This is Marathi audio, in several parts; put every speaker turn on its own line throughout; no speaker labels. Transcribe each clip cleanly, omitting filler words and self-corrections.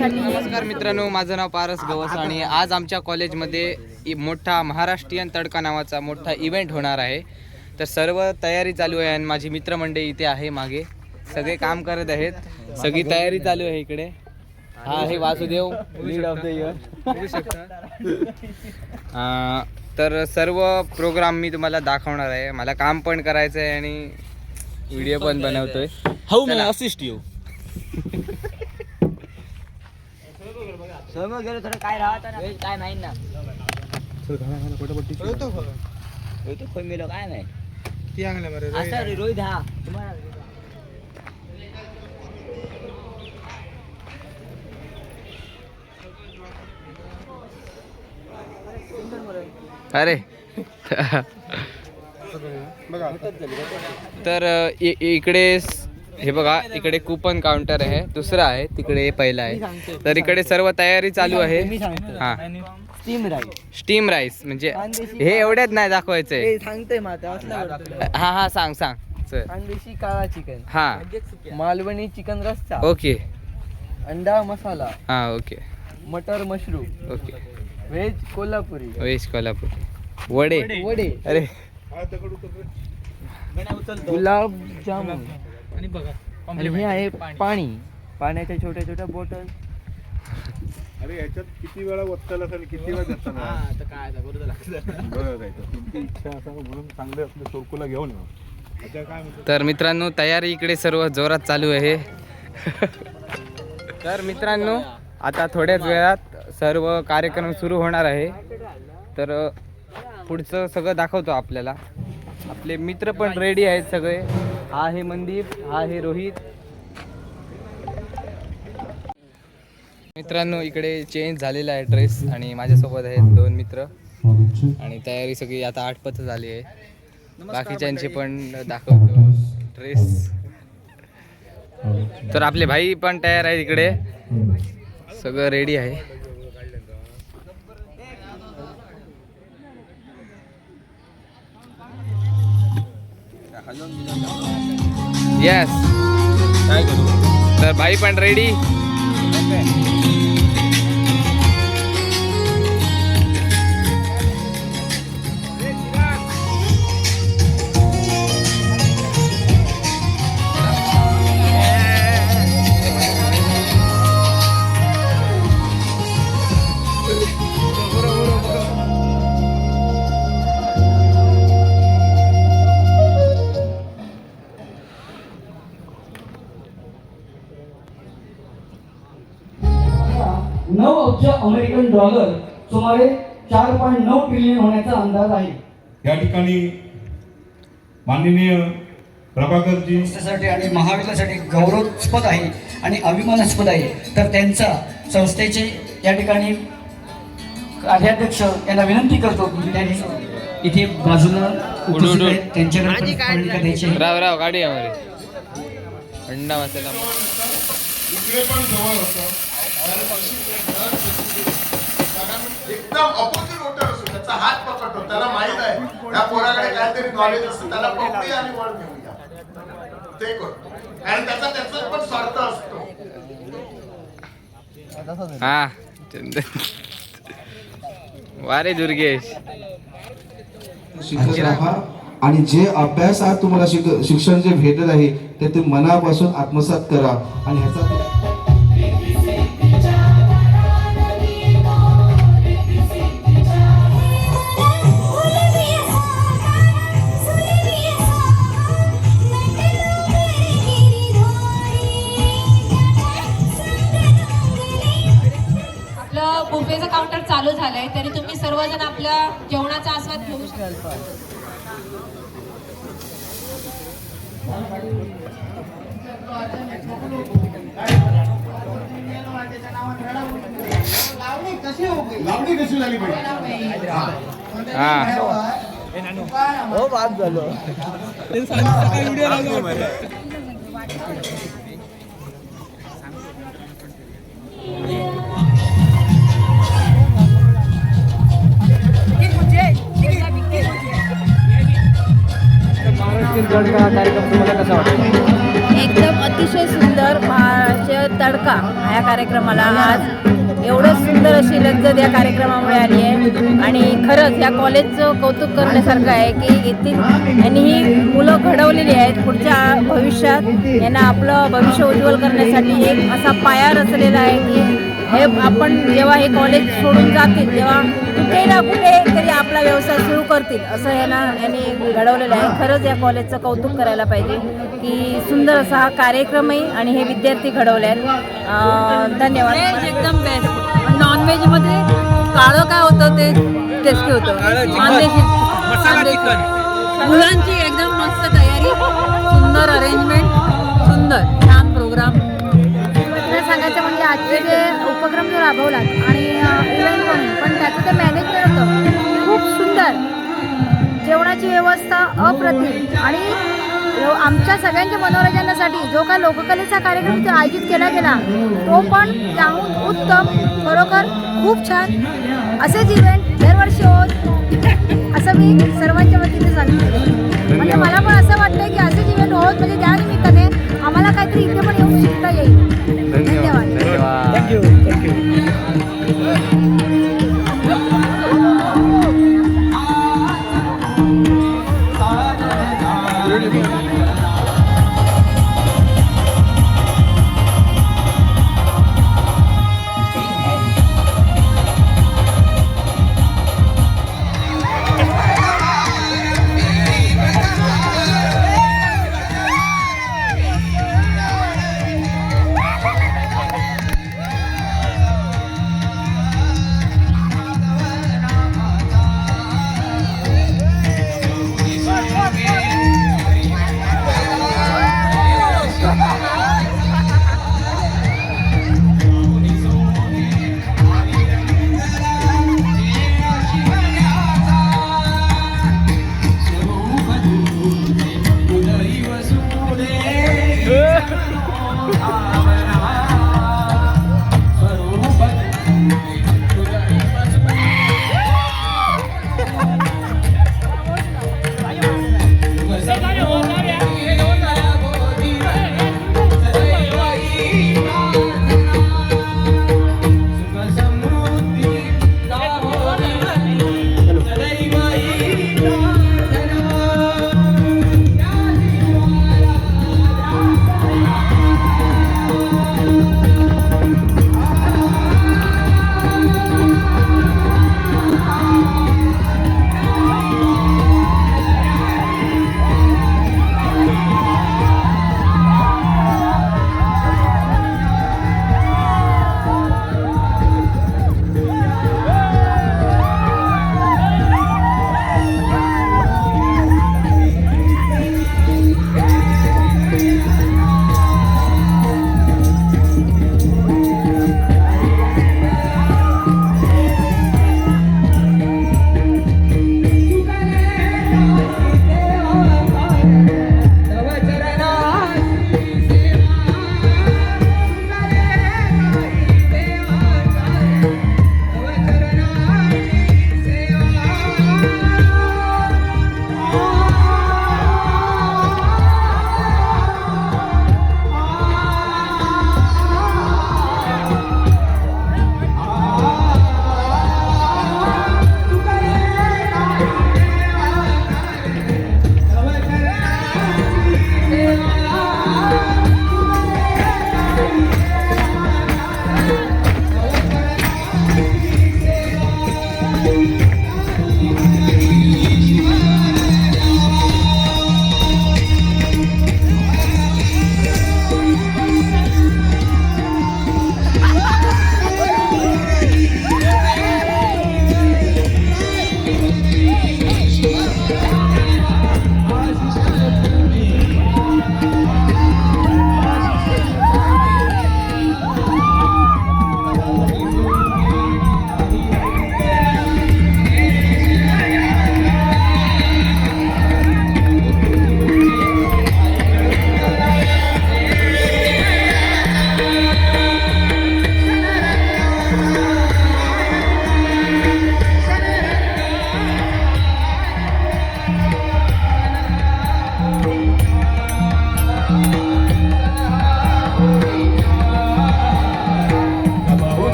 नमस्कार मित्रांनो, माझं नाव पारस गवस आणि आज आमच्या कॉलेजमध्ये मोठा महाराष्ट्रीयन तडका नावाचा मोठा इव्हेंट होणार आहे. तर सर्व तयारी चालू आहे आणि माझी मित्रमंडळी इथे आहे. मागे सगळे काम करत आहेत. सगळी तयारी चालू आहे. इकडे हा आहे Vasudev, lead of the year. तर सर्व प्रोग्राम मी तुम्हाला दाखवणार आहे. मला काम पण करायचं आहे आणि व्हिडिओ पण बनवतोय.
हाऊ मी असिस्ट यू
समोर गेलो थोडं काय राहत ना काय माहित ना तो खोय मेलो काय नाही
ती अंगले मारे
असं रे रोहित हा तुम्हाला
अरे
बघा
तर इकडे हे बघा, इकडे कुपन काउंटर आहे. दुसरा आहे तिकडे, पहिला आहे. तर इकडे सर्व तयारी चालू आहे. हा,
स्टीम राईस
स्टीम राईस म्हणजे हे एवढ्यात नाही दाखवायचंय.
सांगते माता
हा हा सांग सांग सर.
खानदेशी काळा चिकन,
हा
मालवणी चिकन रस्सा,
ओके.
अंडा मसाला,
हा ओके
मटर mushroom,
okay.
Veg Kolhapuri,
veg Kolhapur, वडे.
वडे,
अरे
गुलाब जामुन आणि हे आहे पाणी, पाण्याच्या छोट्या छोट्या बॉटल.
अरे याच्यात किती वेळा वत्ताला असेल, किती वेळा देतात तुमची इच्छा असा म्हणून चांगले आपले सोरकुला घेऊन आता काय म्हणतो.
तर मित्रांनो, तयारी इकडे सर्व जोरात चालू आहे. तर मित्रांनो, आता थोड्याच वेळात सर्व कार्यक्रम सुरू होणार आहे. तर पुढचं सगळं दाखवतो आपल्याला. आपले मित्र पण रेडी आहेत सगळे. हा आहे मनदीप, हा आहे रोहित. मित्रांनो, इकडे चेंज झालेला आहे ड्रेस आणि माझ्यासोबत आहेत 2 मित्र आणि तयारी सगळी आता आटपत झाली आहे. बाकीच्यांचे पण दाखवतो ड्रेस. तर आपले भाई पण तयार आहे. इकडे सगळं रेडी आहे. यस,
काय करू
तर भाई पण रेडी.
अमेरिकन डॉलर सुमारे 4.9 ट्रिलियन होण्याचा अंदाज आहे.
या ठिकाणी माननीय प्रभाकरजी
संस्थेसाठी आणि महाविद्यालयासाठी गौरवास्पद आहे आणि अभिमानास्पद आहे. तर त्यांचा संस्थेचे या ठिकाणी कार्याध्यक्ष यांना विनंती करतो की त्यांनी इथे बाजूला उपस्थित आहेत, त्यांच्याकडे द्यायचे.
राव राव गाडी आहे अंडा मसाला.
इकडे पण जवळ होतं
एकदम अपोजिट वोटर असतो, त्याचा हात पकडतो, त्याला माहित आहे त्या पोराकडे काहीतरी नॉलेज असतं, त्याला पकडूया आणि वर घेऊया, ते करतो. कारण त्याचा पण स्वार्थ असतो.
हा वारे दुर्गेश.
शिकत राहा आणि जे अभ्यासात तुम्हाला शिक्षण जे भेटत आहे ते मनापासून आत्मसात करा आणि ह्याचा
बुफेचं काउंटर चालू झालंय, तरी तुम्ही सर्वजण आपल्या जेवणाचा आस्वाद घेऊ शकता.
लावणी कशी झाली पाहिजे.
हो बात झालो.
महाराष्ट्रीयन कार्यक्रम तुम्हाला कसा वाटतो?
एकदम अतिशय सुंदर महाराष्ट्र तडका ह्या कार्यक्रमाला आज एवढं सुंदर अशी लज्जत या कार्यक्रमामुळे आली आहे आणि खरंच या कॉलेजचं कौतुक करण्यासारखं आहे की येथील यांनी ही मुलं घडवलेली आहेत पुढच्या भविष्यात यांना आपलं भविष्य उज्ज्वल करण्यासाठी एक असा पाया रचलेला आहे की हे आपण जेव्हा हे कॉलेज सोडून जातील तेव्हा कुठे ना कुठे तरी आपला व्यवसाय सुरू करतील असं यांनी घडवलेलं आहे. खरंच या कॉलेजचं कौतुक करायला पाहिजे की सुंदर असा हा कार्यक्रमही आणि हे विद्यार्थी घडवले आहेत. धन्यवाद. एकदम बेस्ट. नॉनव्हेजमध्ये काळं काय होतं ते टेस्टी होतं. मुलांची एकदम मस्त तयारी, सुंदर अरेंजमेंट, सुंदर छान प्रोग्राम. सांगायचं म्हणजे आजचे जे उपक्रम जो राबवला आणि इव्हेंट म्हणून पण त्याचं ते मॅनेजमेंट होतं खूप सुंदर. जेवणाची व्यवस्था अप्रतिम आणि आमच्या सगळ्यांच्या मनोरंजनासाठी जो काय लोककलेचा कार्यक्रम आयोजित केला गेला तो पण त्याहून उत्तम. खरोखर खूप छान. असेच इव्हेंट दरवर्षी होत असं मी सर्वांच्या वतीने सांगते. म्हणजे मला पण असं वाटतं की असेच इव्हेंट होत म्हणजे त्या निमित्ताने आम्हाला काहीतरी इथे पण येऊन शिकता येईल. धन्यवाद.
थँक्यू.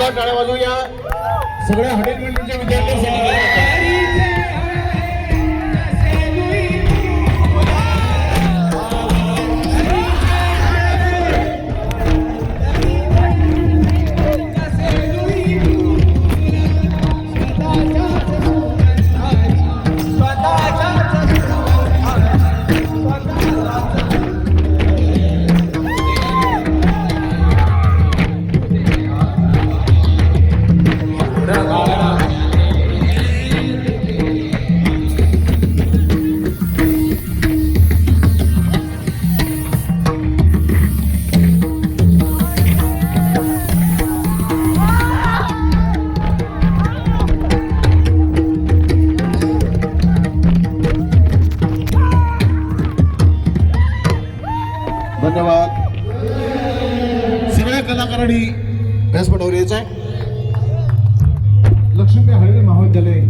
जोरदार टाळ्या वाजवूया सगळ्या हॉटेल मंडळीच्या विद्यार्थ्यांसाठी. धन्यवाद. सगळ्या कलाकारांनी व्यासपीठावर यायचं आहे. लक्ष्मी हळवे महाविद्यालय